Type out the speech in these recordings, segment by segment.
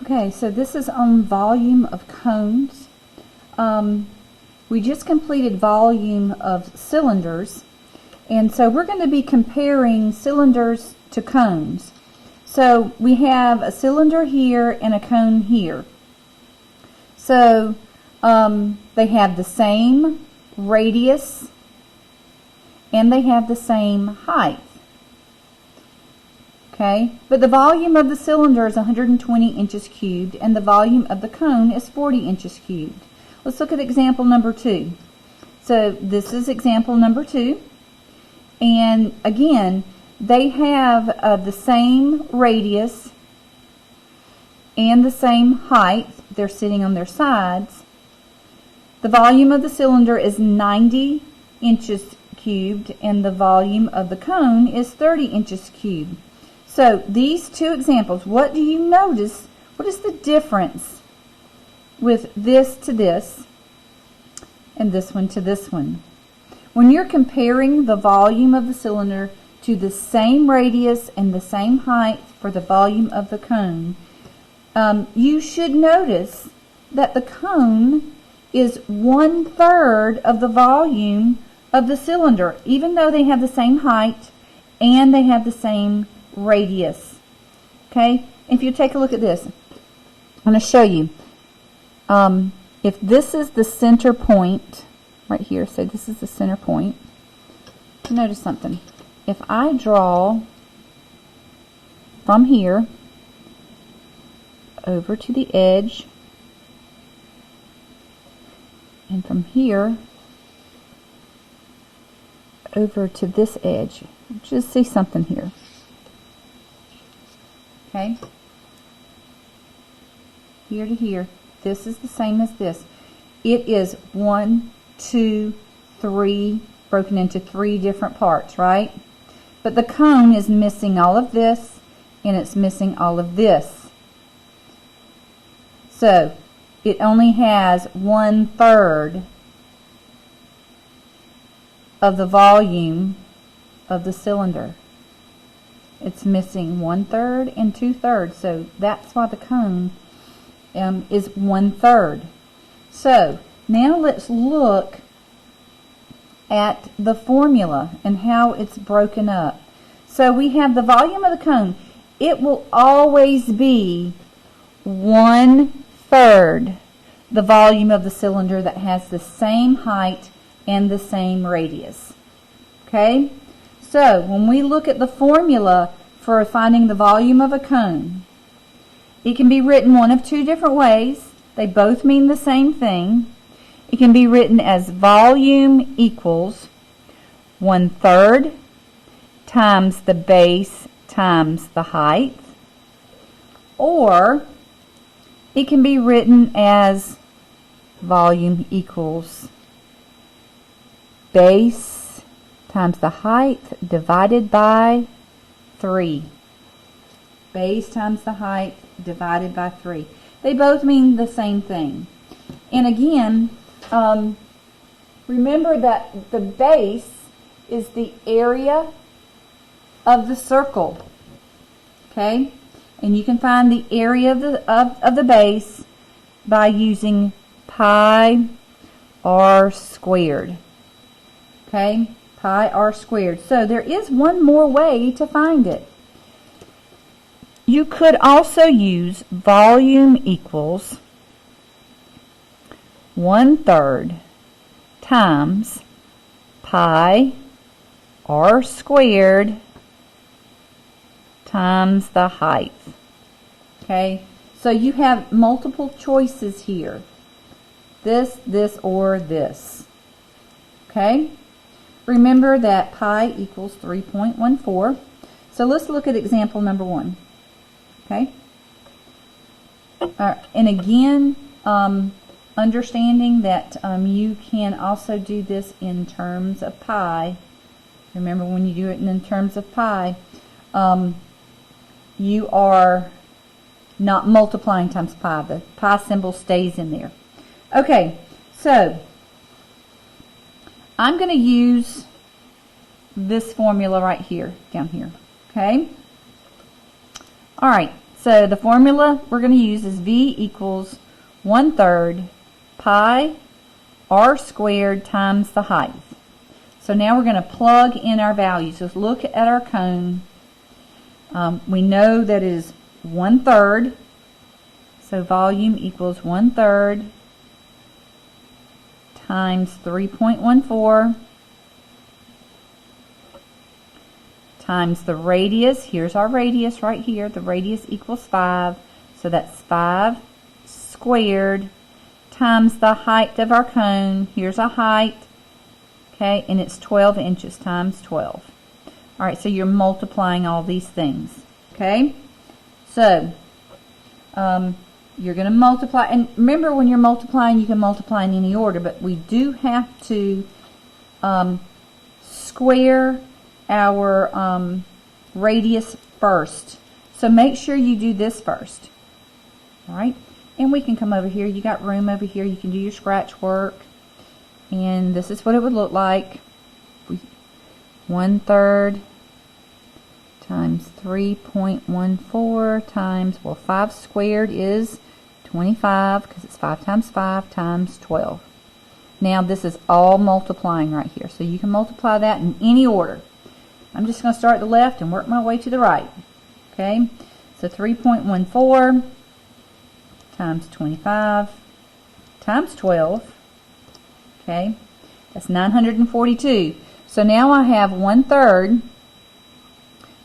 Okay, so this is on volume of cones. We just completed volume of cylinders, and so we're going to be comparing cylinders to cones. So we have a cylinder here and a cone here. So they have the same radius and they have the same height. Okay, but the volume of the cylinder is 120 inches cubed and the volume of the cone is 40 inches cubed. Let's look at example number 2. So this is example number 2, and again they have the same radius and the same height. They're sitting on their sides. The volume of the cylinder is 90 inches cubed and the volume of the cone is 30 inches cubed. So these two examples, what do you notice? What is the difference with this to this and this one to this one? When you're comparing the volume of the cylinder to the same radius and the same height for the volume of the cone, you should notice that the cone is 1/3 of the volume of the cylinder, even though they have the same height and they have the same radius. Okay, if you take a look at this, I'm going to show you. If this is the center point right here, so this is the center point, notice something. If I draw from here over to the edge and from here over to this edge, just see something here. Okay, here to here, this is the same as this. It is 1, 2, 3 broken into 3 different parts, right? But the cone is missing all of this and it's missing all of this. So it only has 1/3 of the volume of the cylinder. It's missing 1/3 and 2/3, so that's why the cone is 1/3. So now let's look at the formula and how it's broken up. So we have the volume of the cone. It will always be 1/3 the volume of the cylinder that has the same height and the same radius. Okay? So when we look at the formula for finding the volume of a cone, it can be written one of 2 different ways. They both mean the same thing. It can be written as volume equals 1/3 times the base times the height, or it can be written as volume equals base times the height divided by 3. Base times the height divided by 3. They both mean the same thing. And again, remember that the base is the area of the circle. Okay? And you can find the area of the base by using pi r squared. Okay? Pi r squared. So there is one more way to find it. You could also use volume equals 1/3 times pi r squared times the height. Okay, so you have multiple choices here. This, or this. Okay, remember that pi equals 3.14. So let's look at example number 1. Okay, and again, understanding that you can also do this in terms of pi. Remember, when you do it in terms of pi, you are not multiplying times pi. The pi symbol stays in there. Okay, so I'm going to use this formula right here, down here. Okay? All right, So the formula we're going to use is V equals 1/3 pi r squared times the height. So now we're going to plug in our values. Let's look at our cone. We know that it is 1/3. So volume equals 1/3 times 3.14 times the radius. Here's our radius right here. The radius equals 5. So that's 5 squared times the height of our cone. Here's our height. Okay, and it's 12 inches times 12. All right, so you're multiplying all these things. Okay, so you're going to multiply, and remember when you're multiplying, you can multiply in any order, but we do have to square our radius first. So make sure you do this first. All right, and we can come over here. You got room over here. You can do your scratch work. And this is what it would look like. 1/3 times 3.14 times, well, 5 squared is 25, because it's 5 times 5 times 12. Now this is all multiplying right here, so you can multiply that in any order. I'm just going to start at the left and work my way to the right. Okay, so 3.14 times 25 times 12. Okay, that's 942. So now I have 1/3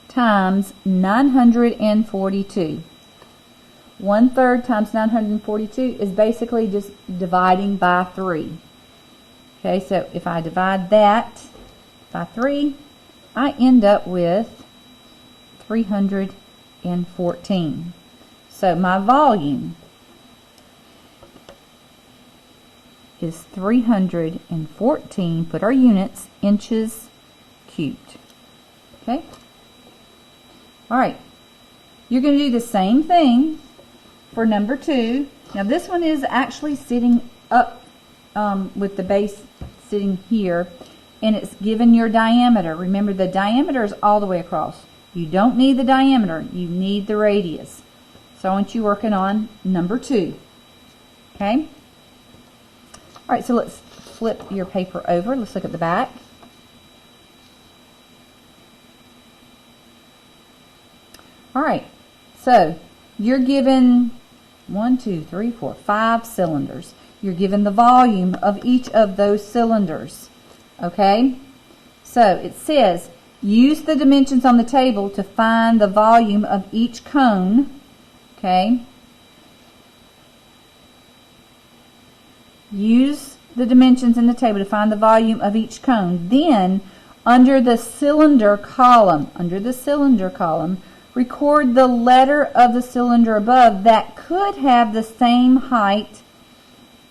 times 942. 1/3 times 942 is basically just dividing by 3. Okay, so if I divide that by 3, I end up with 314. So my volume is 314, put our units, inches cubed. Okay? Alright, you're going to do the same thing for number 2. Now this one is actually sitting up with the base sitting here, and it's given your diameter. Remember, the diameter is all the way across. You don't need the diameter, you need the radius. So I want you working on number 2. Okay? Alright, so let's flip your paper over. Let's look at the back. Alright, so you're given 1, 2, 3, 4, 5 cylinders. You're given the volume of each of those cylinders. Okay? So it says, use the dimensions on the table to find the volume of each cone. Okay? Use the dimensions in the table to find the volume of each cone. Then, under the cylinder column, record the letter of the cylinder above that could have the same height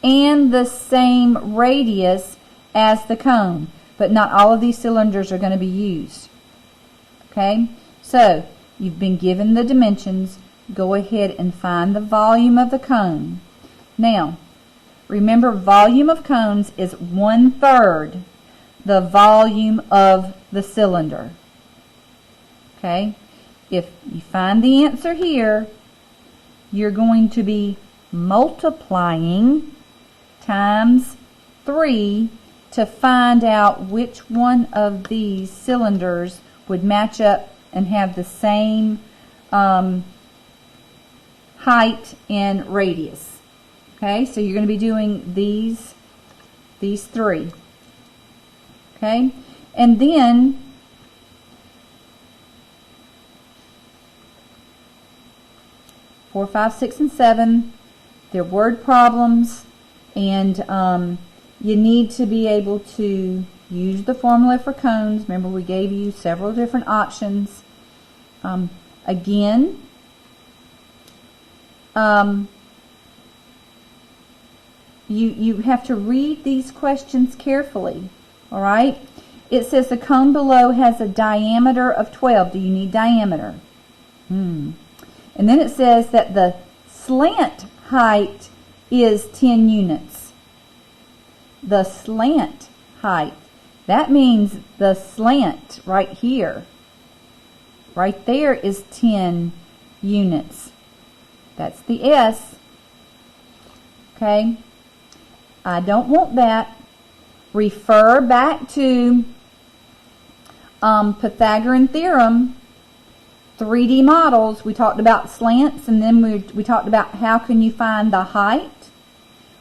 and the same radius as the cone. But not all of these cylinders are going to be used. Okay? So, you've been given the dimensions. Go ahead and find the volume of the cone. Now, remember, volume of cones is 1/3 the volume of the cylinder. Okay? If you find the answer here, you're going to be multiplying times 3 to find out which one of these cylinders would match up and have the same height and radius. Okay, so you're going to be doing these 3. Okay, and then four, 5, 6, and 7, they're word problems, and you need to be able to use the formula for cones. Remember, we gave you several different options. Again, you have to read these questions carefully. All right? It says the cone below has a diameter of 12. Do you need diameter? And then it says that the slant height is 10 units. The slant height. That means the slant right here, right there, is 10 units. That's the S. Okay? I don't want that. Refer back to Pythagorean theorem, 3D models. We talked about slants, and then we talked about how can you find the height.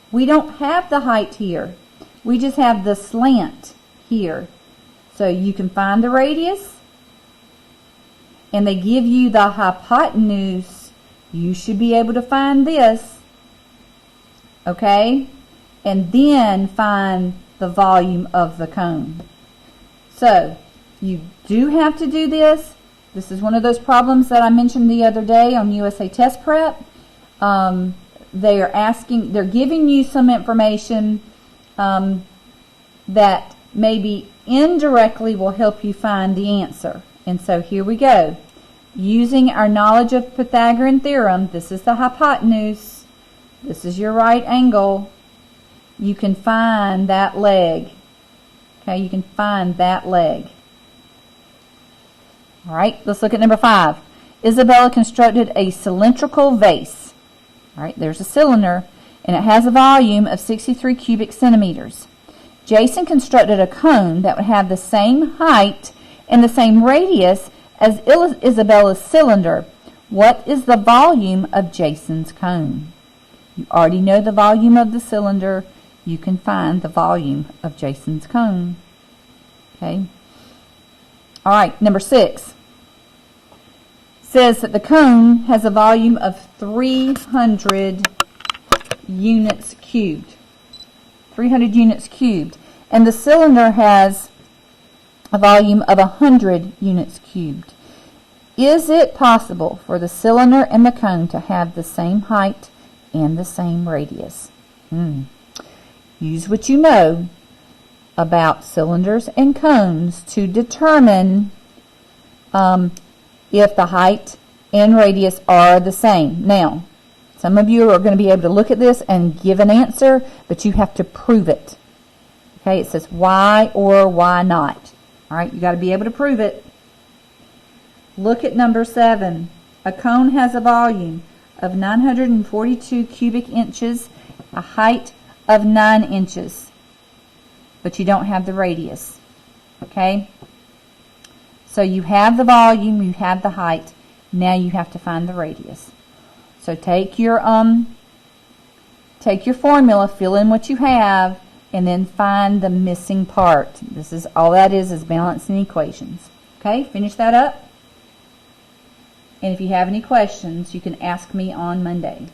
We don't have the height here. We just have the slant here. So you can find the radius, and they give you the hypotenuse. You should be able to find this, okay? And then find the volume of the cone. So you do have to do this. This is one of those problems that I mentioned the other day on USA Test Prep. They're giving you some information that maybe indirectly will help you find the answer. And so here we go. Using our knowledge of Pythagorean theorem, this is the hypotenuse, this is your right angle. You can find that leg. Okay, you can find that leg. All right, let's look at number 5. Isabella constructed a cylindrical vase. All right, there's a cylinder, and it has a volume of 63 cubic centimeters. Jason constructed a cone that would have the same height and the same radius as Isabella's cylinder. What is the volume of Jason's cone? You already know the volume of the cylinder. You can find the volume of Jason's cone. Okay. All right, number 6 says that the cone has a volume of 300 units cubed. 300 units cubed. And the cylinder has a volume of 100 units cubed. Is it possible for the cylinder and the cone to have the same height and the same radius? Use what you know about cylinders and cones to determine if the height and radius are the same. Now, some of you are going to be able to look at this and give an answer, but you have to prove it. Okay, it says why or why not. All right, you got to be able to prove it. Look at number 7. A cone has a volume of 942 cubic inches, a height of 9 inches, but you don't have the radius. Okay? So you have the volume, you have the height, now you have to find the radius. So take your formula, fill in what you have, and then find the missing part. This is all that is balancing equations. Okay, finish that up. And if you have any questions, you can ask me on Monday.